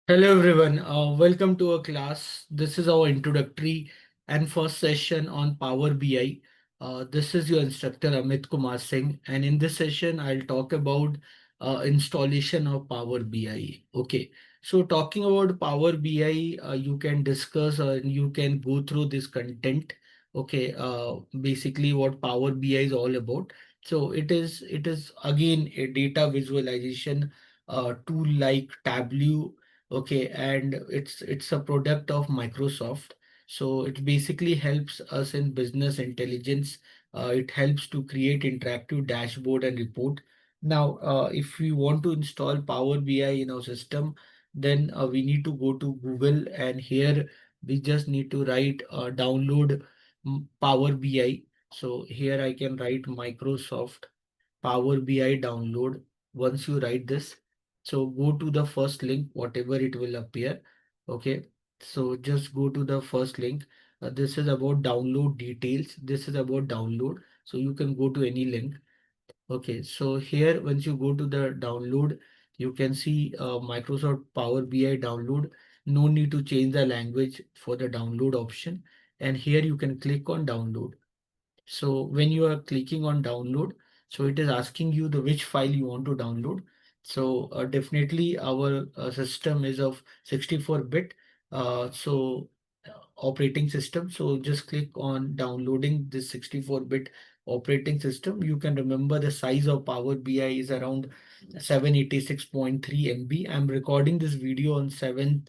Hello everyone, welcome to our class. This is our introductory and first session on Power BI. This is your instructor Amit Kumar Singh, and in this session I'll talk about installation of Power BI. Okay, so talking about Power BI, you can discuss and you can go through this content. Okay, basically what Power BI is all about. So it is again a data visualization tool like Tableau. Okay, and it's a product of Microsoft. So it basically helps us in business intelligence. It helps to create interactive dashboard and report. Now, if we want to install Power BI in our system, then we need to go to Google, and here we just need to write download Power BI. So here I can write Microsoft Power BI download. Once you write this, so go to the first link, whatever it will appear. Okay, so just go to the first link. This is about download details. This is about download. So you can go to any link. Okay, so here once you go to the download, you can see Microsoft Power BI download. No need to change the language for the download option. And here you can click on download. So when you are clicking on download, so it is asking you the which file you want to download. So definitely our system is of 64-bit. So operating system. So just click on downloading this 64-bit operating system. You can remember the size of Power BI is around 786.3 MB. I'm recording this video on 7th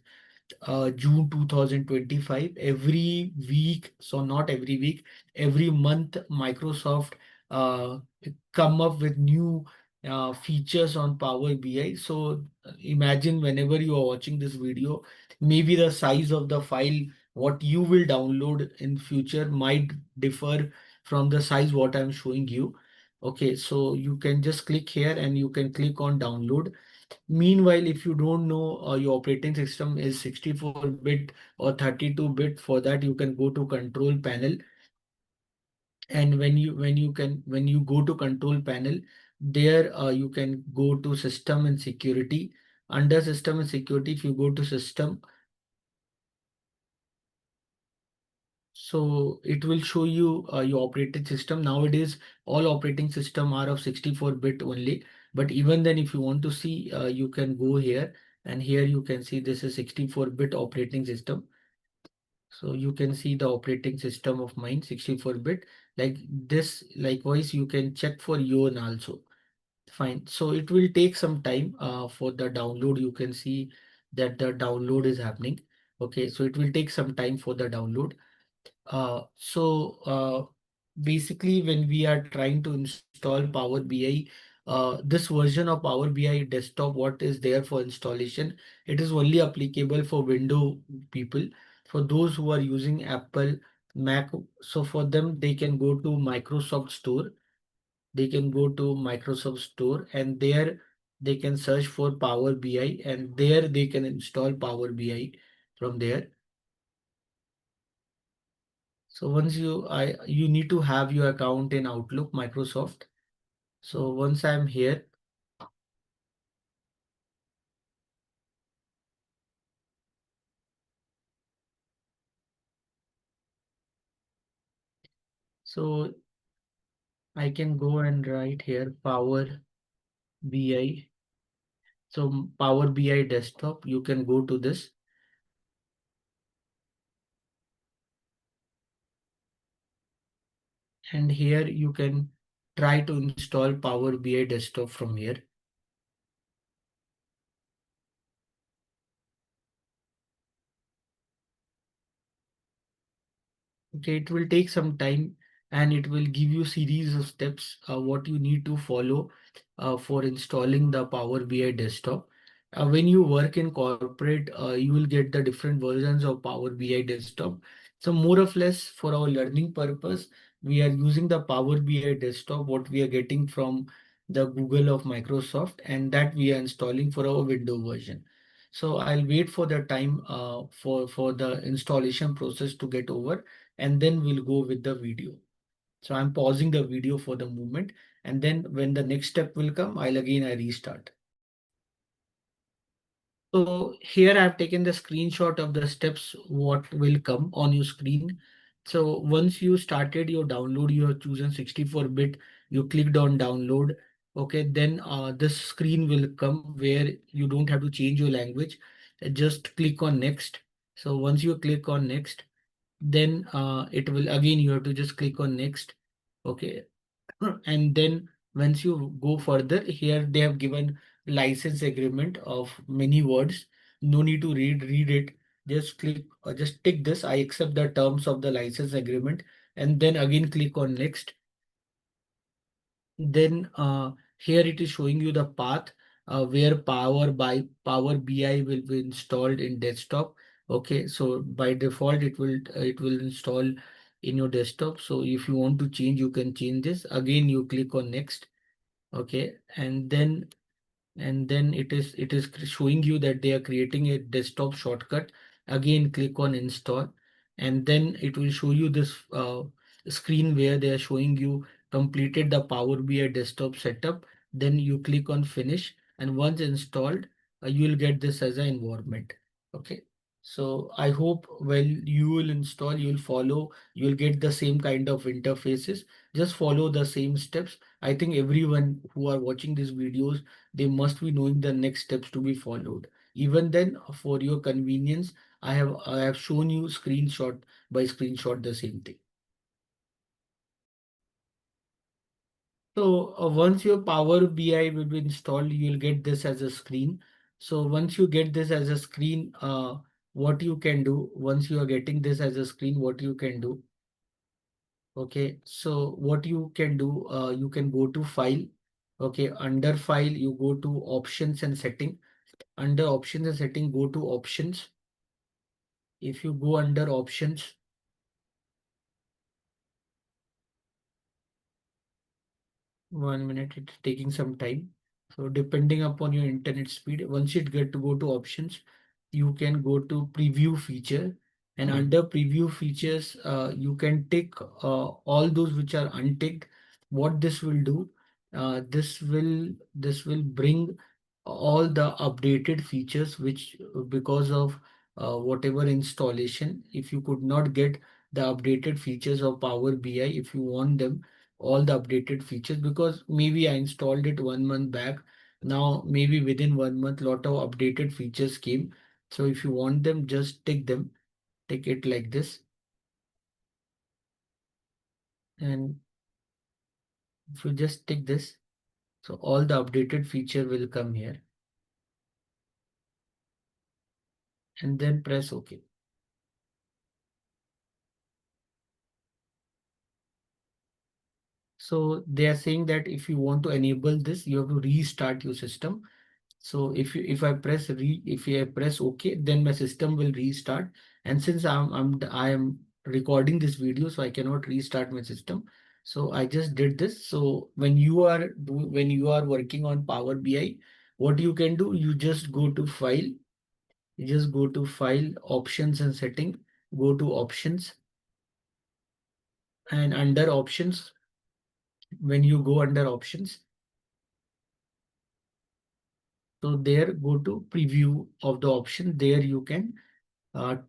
June 2025. Every week, so not every week, every month, Microsoft uh, come up with new features on Power BI. So imagine whenever you are watching this video, maybe the size of the file what you will download in future might differ from the size what I'm showing you. Okay, so you can just click here and you can click on download. Meanwhile, if you don't know your operating system is 64-bit or 32-bit, for that you can go to control panel. And when you go to control panel, there you can go to system and security. Under system and security, if you go to system, so it will show you your operating system. Nowadays, all operating system are of 64-bit only. But even then, if you want to see, you can go here, and here you can see this is 64-bit operating system. So you can see the operating system of mine, 64-bit. Like this, likewise, you can check for your own also. Fine. So it will take some time for the download. You can see that the download is happening. Okay, so it will take some time for the download. Basically, when we are trying to install Power BI, this version of Power BI desktop, what is there for installation, it is only applicable for Windows people. For those who are using Apple, Mac, so for them, they can go to Microsoft Store. They can go to Microsoft Store, and there they can search for Power BI, and there they can install Power BI from there. So once you need to have your account in Outlook, Microsoft. So once I'm here, so I can go and write here Power BI. So Power BI desktop, you can go to this, and here you can try to install Power BI desktop from here. Okay, it will take some time, and it will give you series of steps what you need to follow for installing the Power BI desktop. When you work in corporate, you will get the different versions of Power BI desktop. So more or less for our learning purpose, we are using the Power BI desktop, what we are getting from the Google of Microsoft, and that we are installing for our Windows version. So I'll wait for the time for the installation process to get over, and then we'll go with the video. So I'm pausing the video for the moment, and then when the next step will come, I restart. So here I've taken the screenshot of the steps what will come on your screen. So once you started your download, you have chosen 64-bit, you clicked on download. Okay, then this screen will come where you don't have to change your language. Just click on next. So once you click on next, then it will again you have to just click on next. Okay, and then once you go further, here they have given license agreement of many words. No need to read it. Just click, just tick this. I accept the terms of the license agreement, and then again click on next. Then here it is showing you the path where Power BI will be installed in desktop. Okay, so by default it will install in your desktop. So if you want to change, you can change this. Again, you click on next. Okay, and then it is showing you that they are creating a desktop shortcut. Again, click on install, and then it will show you this screen where they are showing you completed the Power BI desktop setup. Then you click on finish, and once installed, you will get this as an environment. Okay, so I hope when you will install, you will follow, you will get the same kind of interfaces. Just follow the same steps. I think everyone who are watching these videos, they must be knowing the next steps to be followed. Even then, for your convenience, I have shown you screenshot by screenshot the same thing. So once your Power BI will be installed, you'll get this as a screen. So once you get this as a screen, what you can do, once you are getting this as a screen, what you can do. Okay, so what you can do, you can go to file. Okay, under file, you go to options and setting. Under options and setting, go to options. If you go under options, 1 minute, it's taking some time. So depending upon your internet speed, once you get to go to options, you can go to preview feature. And under preview features, you can tick all those which are unticked. What this will do, this will bring all the updated features which because of whatever installation, if you could not get the updated features of Power BI, if you want them, all the updated features, because maybe I installed it 1 month back. Now maybe within 1 month, lot of updated features came. So if you want them, just take it like this. And if you just take this, so all the updated feature will come here, and then press OK. So they are saying that if you want to enable this, you have to restart your system. So if I press OK, then my system will restart. And since I am recording this video, so I cannot restart my system. So I just did this. So when you are working on Power BI, what you can do, you just go to file, options and setting, go to options, and under options, when you go under options, so there go to preview of the option. There you can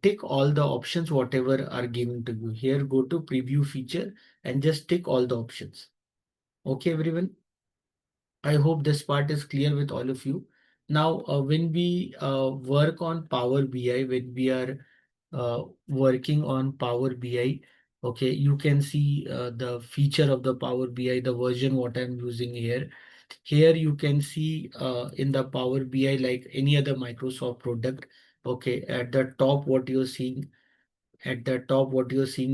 tick all the options whatever are given to you. Here go to preview feature and just tick all the options. Okay, everyone. I hope this part is clear with all of you. Now, when we work on Power BI, when we are working on Power BI, okay, you can see the feature of the Power BI, the version what I'm using here. Here you can see in the Power BI like any other Microsoft product. Okay, at the top, what you're seeing,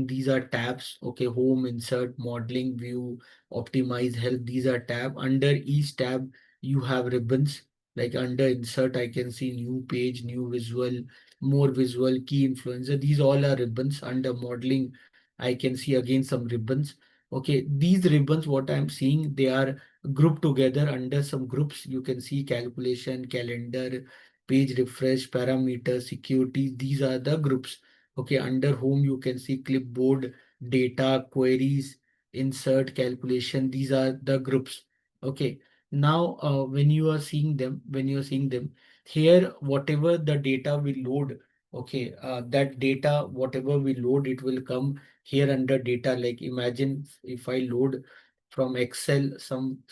these are tabs. Okay, home, insert, modeling, view, optimize, health. These are tab. Under each tab, you have ribbons. Like under insert, I can see new page, new visual, more visual, key influencer. These all are ribbons. Under modeling, I can see again some ribbons. Okay, these ribbons, what I'm seeing, they are grouped together under some groups. You can see calculation, calendar, page refresh, parameters, security. These are the groups. Okay, under home, you can see clipboard, data, queries, insert, calculation. These are the groups. Okay, Now, when you are seeing them, here, whatever the data we load, okay, that data, whatever we load, it will come here under data. Like imagine if I load from Excel some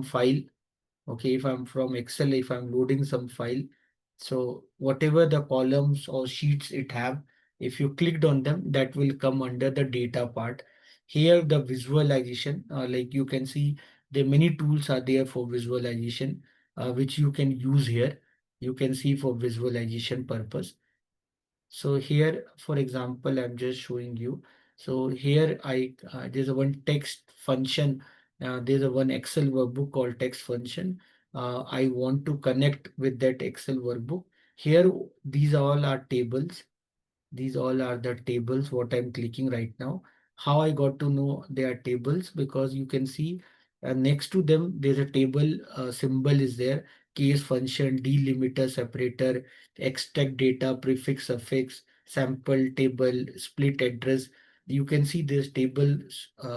file. Okay, if I'm from Excel, if I'm loading some file, so whatever the columns or sheets it have, if you clicked on them, that will come under the data part. Here, the visualization, like you can see, there many tools are there for visualization, which you can use here. You can see for visualization purpose. So here, for example, I'm just showing you. So here there's a one text function. There's a one Excel workbook called text function. I want to connect with that Excel workbook. Here, these all are tables. These all are the tables what I'm clicking right now. How I got to know they are tables? Because you can see next to them there's a table symbol is there. Case function, delimiter, separator, extract data, prefix, suffix, sample table, split address. You can see this table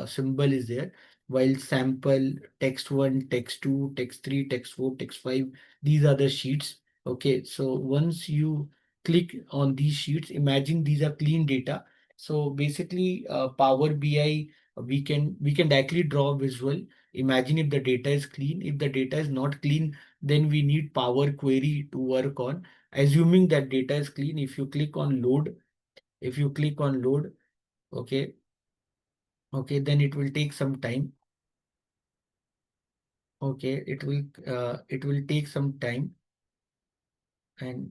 symbol is there. While sample, text 1, text 2, text 3, text 4, text 5, these are the sheets. Okay, so once you click on these sheets, imagine these are clean data. So basically, Power BI, we can directly draw a visual. Imagine if the data is clean. If the data is not clean, then we need Power Query to work on. Assuming that data is clean, if you click on load, okay, okay, then it will take some time. Okay, it will take some time, and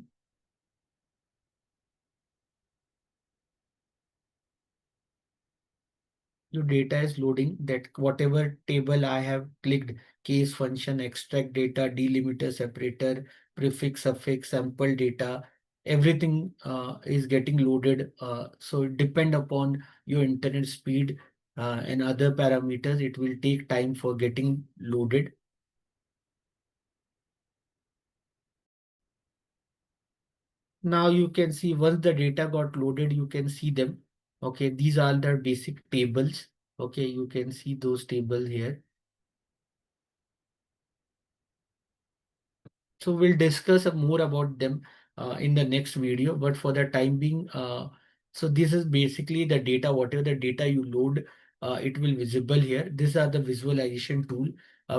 your data is loading, that whatever table I have clicked, case function, extract data, delimiter, separator, prefix, suffix, sample data, everything is getting loaded. So it depend upon your internet speed and other parameters. It will take time for getting loaded. Now you can see once the data got loaded, you can see them. Okay, these are the basic tables. Okay, you can see those tables here. So we'll discuss more about them in the next video. But for the time being, so this is basically the data. Whatever the data you load, it will visible here. These are the visualization tool,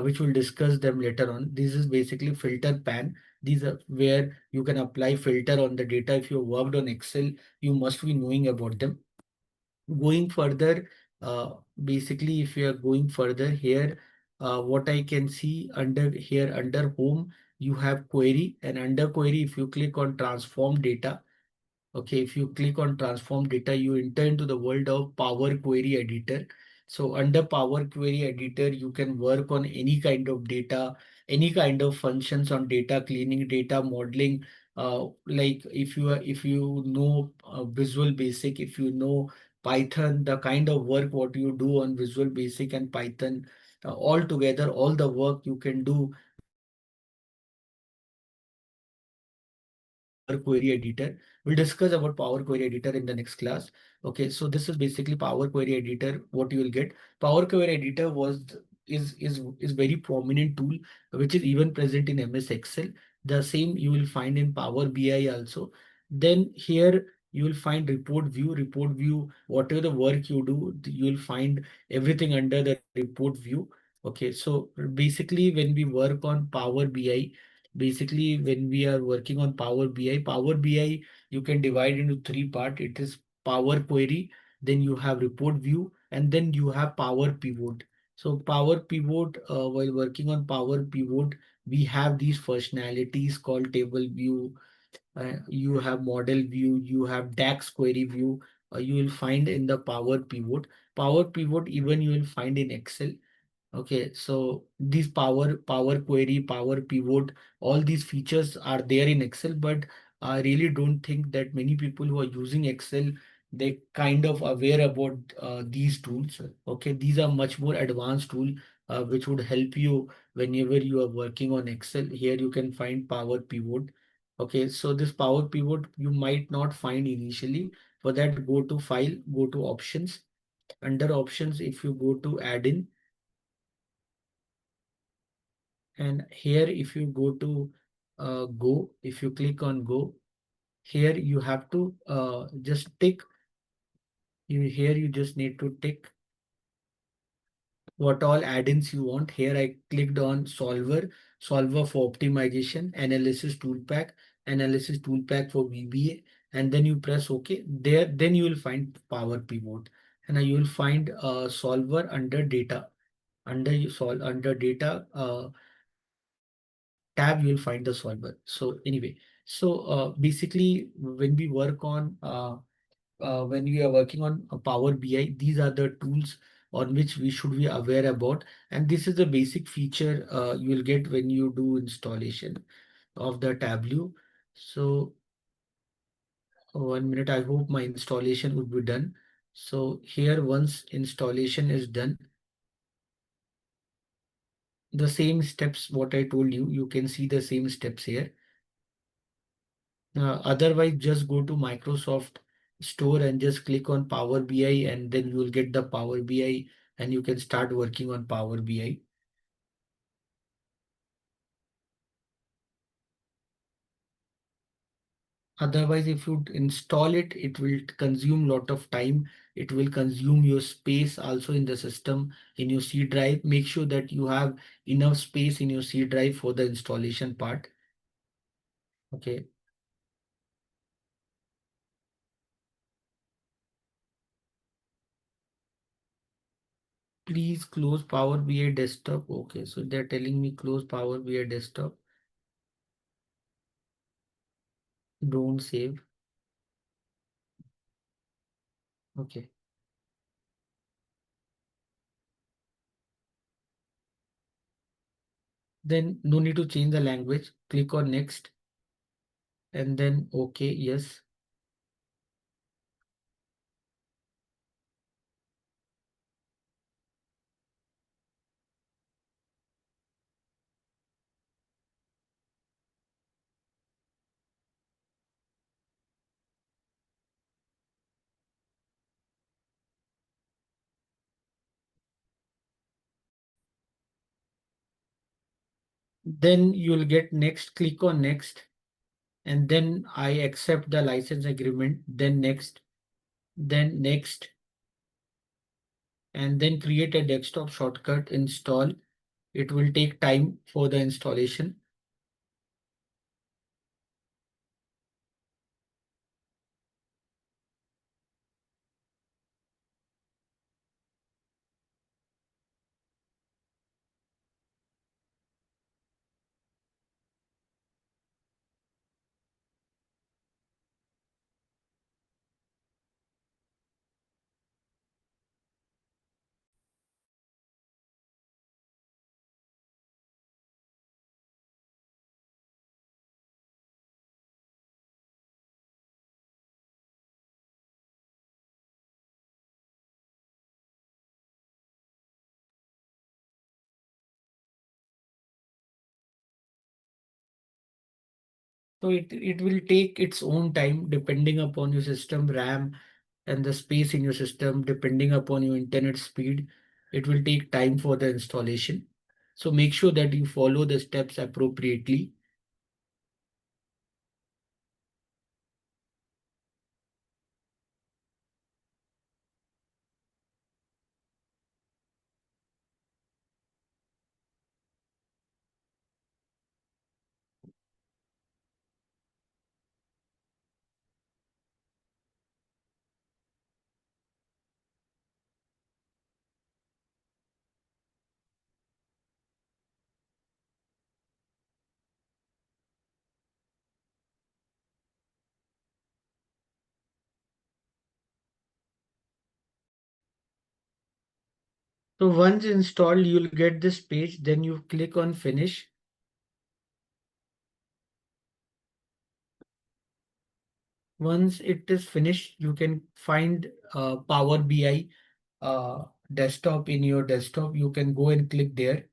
which we'll discuss them later on. This is basically filter pan. These are where you can apply filter on the data. If you worked on Excel, you must be knowing about them. Going further, basically, if you are going further here, what I can see under here under home, you have query, and under query, if you click on transform data, okay, if you click on transform data, you enter into the world of Power Query Editor. So under Power Query Editor, you can work on any kind of data, any kind of functions on data cleaning, data modeling. Like if you know Visual Basic, if you know Python, the kind of work what you do on Visual Basic and Python, all together, all the work you can do Power Query Editor. We'll discuss about Power Query Editor in the next class. Okay, so this is basically Power Query Editor. What you will get. Power Query Editor is very prominent tool, which is even present in MS Excel. The same you will find in Power BI also. Then here you will find report view. Report view, whatever the work you do, you will find everything under the report view. Okay, so basically when we work on Power BI, basically when we are working on Power BI, you can divide into three part. It is Power Query, then you have Report View, and then you have Power Pivot. So Power Pivot, while working on Power Pivot, we have these functionalities called Table View. You have Model View, you have DAX Query View. You will find in the Power Pivot. Power Pivot even you will find in Excel. Okay, so these Power Query, Power Pivot, all these features are there in Excel, but I really don't think that many people who are using Excel, they kind of aware about these tools. Okay, these are much more advanced tool which would help you whenever you are working on Excel. Here you can find Power Pivot. Okay, so this Power Pivot you might not find initially. For that, go to File, go to Options. Under Options, if you go to Add-in, And here, if you go to go, if you click on go, here you have to just tick. You just need to tick what all add-ins you want. Here I clicked on solver for optimization, analysis toolpack, analysis toolpack for VBA, and then you press OK. There, then you will find Power Pivot, and you will find solver under data. Under you solve under data tab, you will find the solver. So anyway, so basically, when we are working on a Power BI, these are the tools on which we should be aware about. And this is the basic feature you will get when you do installation of the Tableau. So 1 minute, I hope my installation would be done. So here, once installation is done, the same steps what I told you, you can see the same steps here. Otherwise, just go to Microsoft Store and just click on Power BI, and then you will get the Power BI and you can start working on Power BI. Otherwise, if you install it, it will consume lot of time. It will consume your space also in the system, in your C drive. Make sure that you have enough space in your C drive for the installation part. Okay. Please close Power BI desktop. Okay, so they're telling me close Power BI desktop. Don't save. Okay. Then no need to change the language. Click on next and then okay, yes. Then you'll get next, click on next, and then I accept the license agreement, then next, and then create a desktop shortcut, install. It will take time for the installation. So it will take its own time depending upon your system RAM and the space in your system, depending upon your internet speed. It will take time for the installation. So make sure that you follow the steps appropriately. So once installed, you'll get this page. Then you click on finish. Once it is finished, you can find Power BI desktop in your desktop. You can go and click there.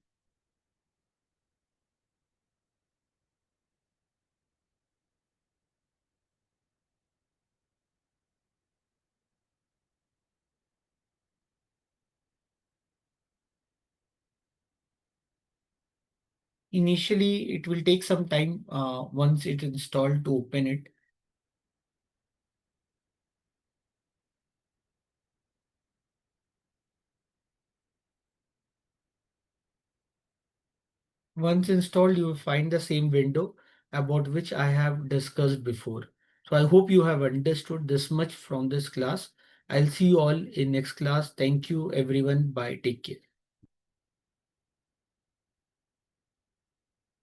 initially it will take some time once it installed to open it. Once installed, you will find the same window about which I have discussed before. So I hope you have understood this much from this class. I'll see you all in next class. Thank you everyone. Bye. Take care.